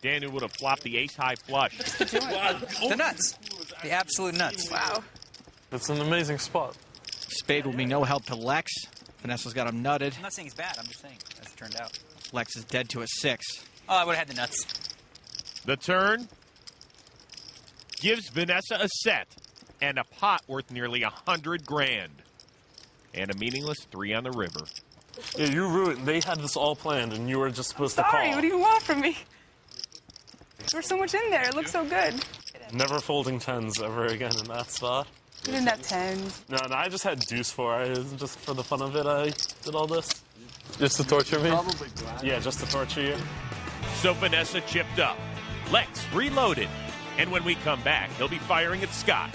Daniel would have flopped the ace-high flush. The nuts. The absolute nuts. Wow. That's an amazing spot. Spade will be no help to Lex. Vanessa's got him nutted. I'm not saying it's bad. I'm just saying as it turned out. Lex is dead to a 6. Oh, I would have had the nuts. The turn gives Vanessa a set and a pot worth nearly 100 grand. And a meaningless 3 on the river. Yeah, you ruined. They had this all planned, and you were just supposed to call. Sorry, what do you want from me? There's so much in there. It looks so good. Never folding 10s ever again in that spot. You didn't have 10s. No, I just had deuce 4. Just for the fun of it, I did all this. Just to torture me? Probably glad. Yeah, just to torture you. So Vanessa chipped up. Lex reloaded. And when we come back, he'll be firing at Scott.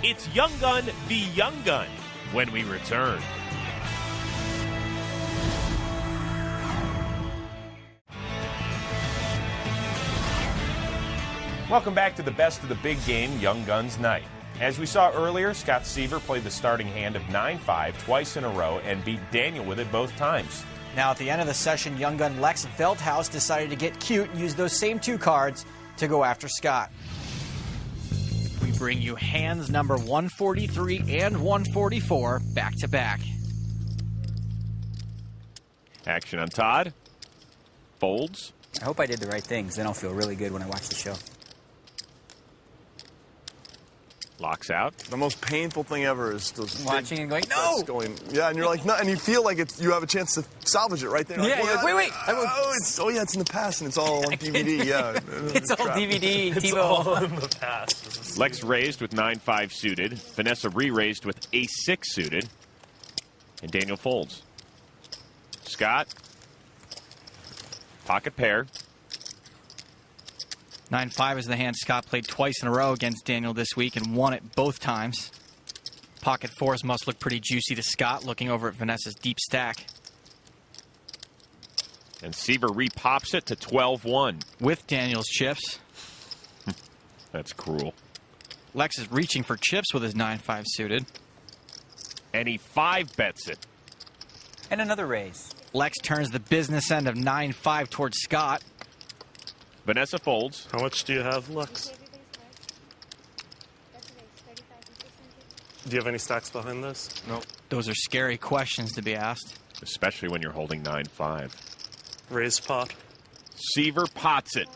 It's Young Gun v. Young Gun when we return. Welcome back to the best of the big game, Young Guns Night. As we saw earlier, Scott Seaver played the starting hand of 9-5 twice in a row and beat Daniel with it both times. Now at the end of the session, Young Gun Lex Veldhouse decided to get cute and use those same 2 cards to go after Scott. We bring you hands number 143 and 144 back to back. Action on Todd. Folds. I hope I did the right things. Then I'll feel really good when I watch the show. Locks out. The most painful thing ever is those Watching and going, no! Yeah, and you're like, no, and you feel like you have a chance to salvage it right there. Yeah, like, you're like, wait. It's in the past, and it's all on DVD. Yeah, It's all DVD, It's TiVo. all in the past. Lex raised with 9-5 suited. Vanessa re-raised with ace-6 suited. And Daniel folds. Scott. Pocket pair. 9-5 is the hand Scott played twice in a row against Daniel this week and won it both times. Pocket 4s must look pretty juicy to Scott, looking over at Vanessa's deep stack. And Seaver re-pops it to 12-1. With Daniel's chips. That's cruel. Lex is reaching for chips with his 9-5 suited. And he 5-bets it. And another raise. Lex turns the business end of 9-5 towards Scott. Vanessa folds. How much do you have, Lex? Do you have any stacks behind this? Nope. Those are scary questions to be asked. Especially when you're holding 9-5. Raise pot. Seaver pots it.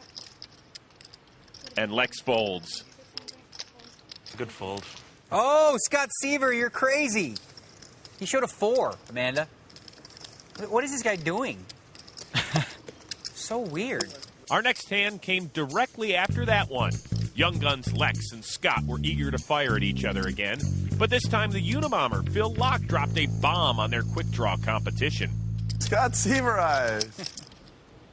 And Lex folds. Good fold. Oh, Scott Seaver, you're crazy. He showed a 4, Amanda. What is this guy doing? So weird. Our next hand came directly after that one. Young Guns Lex and Scott were eager to fire at each other again, but this time the Unabomber, Phil Locke, dropped a bomb on their quick draw competition. Scott Seaver eyes.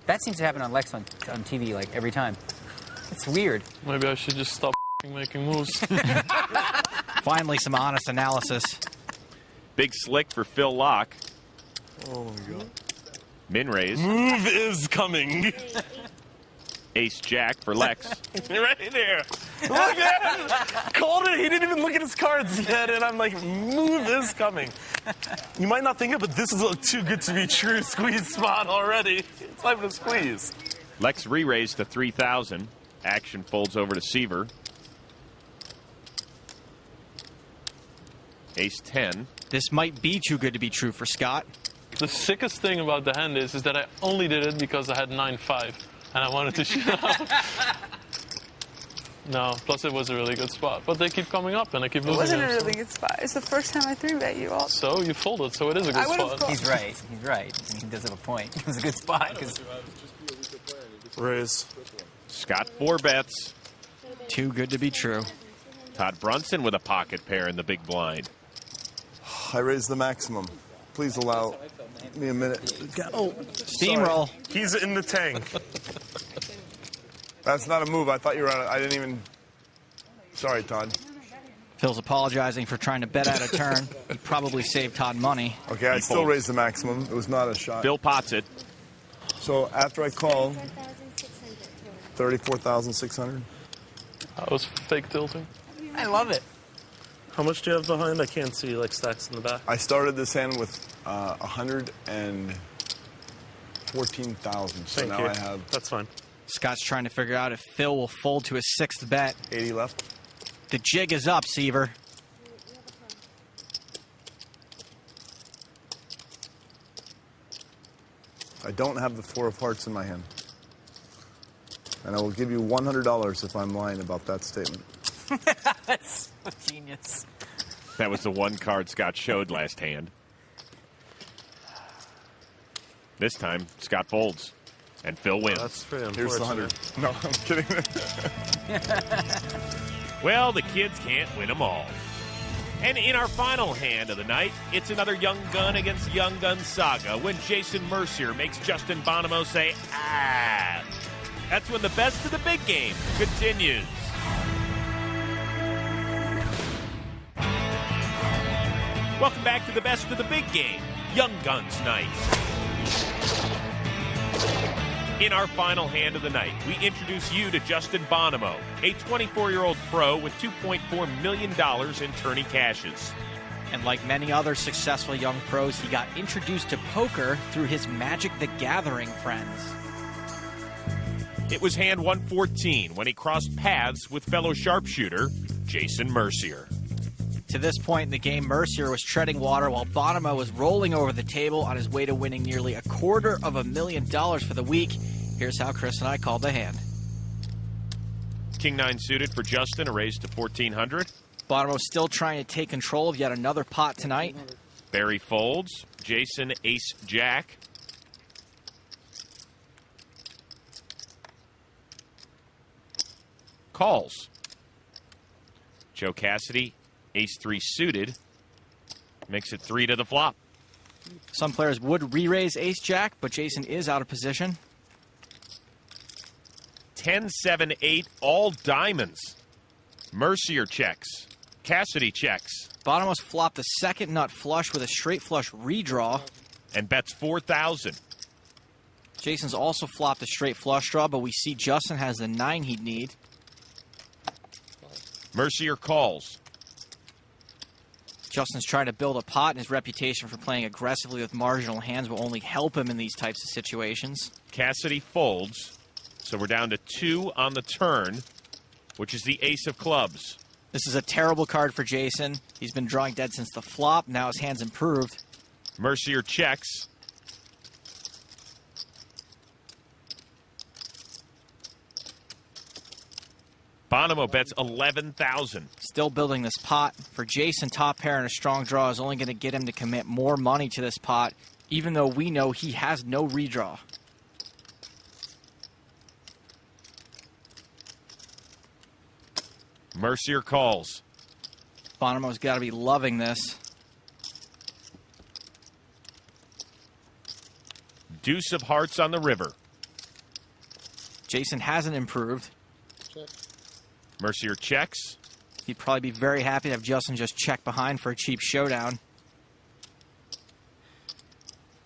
That seems to happen on Lex on TV like every time. It's weird. Maybe I should just stop making moves. Finally, some honest analysis. Big slick for Phil Locke. Oh my God. Min raise. Move is coming. Ace Jack for Lex. Right there. Look at him. Called it. He didn't even look at his cards yet, and I'm like, move is coming. You might not think it, but this is a too good to be true squeeze spot already. It's time to squeeze. Lex re-raised to 3,000. Action folds over to Seaver. Ace 10. This might be too good to be true for Scott. The sickest thing about the hand is that I only did it because I had 9-5, and I wanted to show. No, plus it was a really good spot. But they keep coming up, and I keep It losing wasn't a them, really good spot. It's the first time I 3-bet you all. So you folded, so it is a good I would've spot. called. He's right. He's right. He does have a point. It was a good spot. Cause Raise. Scott 4-bets. Too good to be true. Todd Brunson with a pocket pair in the big blind. I raised the maximum. Please allow me a minute. Oh, Steamroll. He's in the tank. that's not a move. I thought you were on it. I didn't even. Sorry, Todd. Phil's apologizing for trying to bet out a turn. He probably saved Todd money. Okay, I still folds. raised the maximum. It was not a shot. Phil pots it. So after I call, 34,600. That was fake tilting. I love it. How much do you have behind? I can't see, like, stacks in the back. I started this hand with 114,000. So Thank now you. I have That's fine. Scott's trying to figure out if Phil will fold to his 6th bet. 80 left. The jig is up, Seaver. I don't have the 4 of hearts in my hand. And I will give you $100 if I'm lying about that statement. That's genius. That was the one card Scott showed last hand. This time, Scott folds, and Phil wins. That's pretty Here's the unfortunate. 100. No, I'm kidding. Well, the kids can't win them all. And in our final hand of the night, it's another Young Gun against Young Gun saga when Jason Mercier makes Justin Bonomo say, ah. That's when the best of the big game continues. Welcome back to the best of the big game, Young Guns Night. In our final hand of the night, we introduce you to Justin Bonomo, a 24-year-old pro with $2.4 million in tourney cashes. And like many other successful young pros, he got introduced to poker through his Magic the Gathering friends. It was hand 114 when he crossed paths with fellow sharpshooter Jason Mercier. To this point in the game, Mercier was treading water while Bonomo was rolling over the table on his way to winning nearly $250,000 for the week. Here's how Chris and I called the hand. King 9 suited for Justin, a raise to 1,400. Bonomo still trying to take control of yet another pot tonight. Barry folds. Jason ace jack. Calls. Joe Cassidy ace 3 suited. Makes it 3 to the flop. Some players would re-raise ace jack, but Jason is out of position. 10, 7, 8, all diamonds. Mercier checks. Cassidy checks. Bonomo's flopped the second nut flush with a straight flush redraw. And bets 4,000. Jason's also flopped a straight flush draw, but we see Justin has the 9 he'd need. Mercier calls. Justin's trying to build a pot, and his reputation for playing aggressively with marginal hands will only help him in these types of situations. Cassidy folds. So we're down to 2 on the turn, which is the ace of clubs. This is a terrible card for Jason. He's been drawing dead since the flop. Now his hand's improved. Mercier checks. Bonomo bets 11,000. Still building this pot. For Jason, top pair and a strong draw is only going to get him to commit more money to this pot, even though we know he has no redraw. Mercier calls. Bonomo's got to be loving this. Deuce of hearts on the river. Jason hasn't improved. Mercier checks. He'd probably be very happy to have Justin just check behind for a cheap showdown.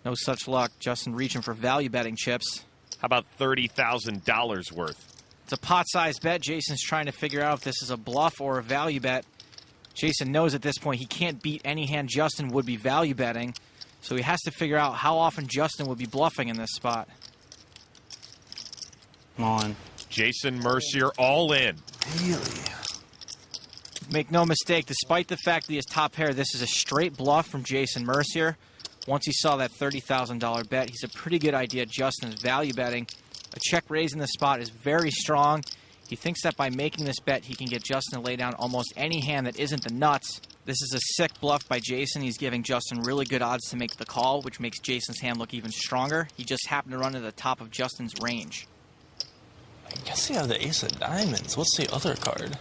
No such luck. Justin reaching for value betting chips. How about $30,000 worth? It's a pot-sized bet. Jason's trying to figure out if this is a bluff or a value bet. Jason knows at this point he can't beat any hand Justin would be value betting, so he has to figure out how often Justin would be bluffing in this spot. Come on. Jason Mercier all in. Really? Make no mistake, despite the fact that he has top pair, this is a straight bluff from Jason Mercier. Once he saw that $30,000 bet, he's a pretty good idea Justin is value betting. A check raise in this spot is very strong. He thinks that by making this bet, he can get Justin to lay down almost any hand that isn't the nuts. This is a sick bluff by Jason. He's giving Justin really good odds to make the call, which makes Jason's hand look even stronger. He just happened to run to the top of Justin's range. I guess you have the ace of diamonds. What's the other card?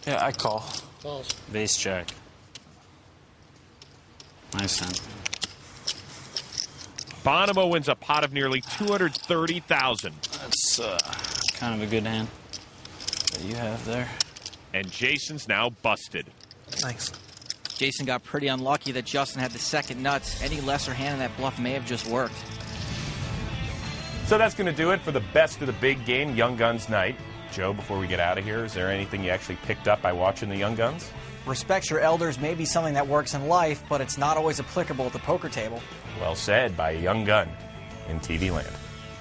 Yeah, I call. Base check. Nice hand. Bonomo wins a pot of nearly $230,000. That's kind of a good hand that you have there. And Jason's now busted. Thanks. Jason got pretty unlucky that Justin had the second nuts. Any lesser hand in that bluff may have just worked. So that's going to do it for the best of the big game Young Guns night. Joe, before we get out of here, is there anything you actually picked up by watching the Young Guns? Respect your elders may be something that works in life, but it's not always applicable at the poker table. Well said by a young gun in TV land.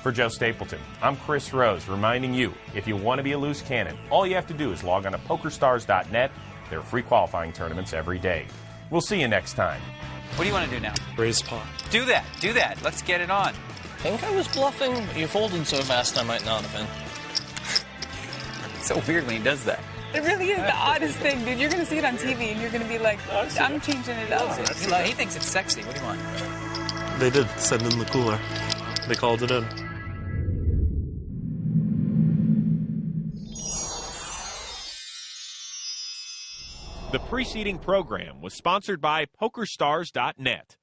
For Joe Stapleton, I'm Chris Rose, reminding you, if you want to be a loose cannon, all you have to do is log on to PokerStars.net. There are free qualifying tournaments every day. We'll see you next time. What do you want to do now? Raise paw. Do that. Do that. Let's get it on. I think I was bluffing, but you folded so fast I might not have been. It's so weird when he does that. It really is the oddest thing, dude. You're going to see it on TV, and you're going to be like, I'm changing it up. He thinks it's sexy. What do you want? They did send in the cooler. They called it in. The preceding program was sponsored by PokerStars.net.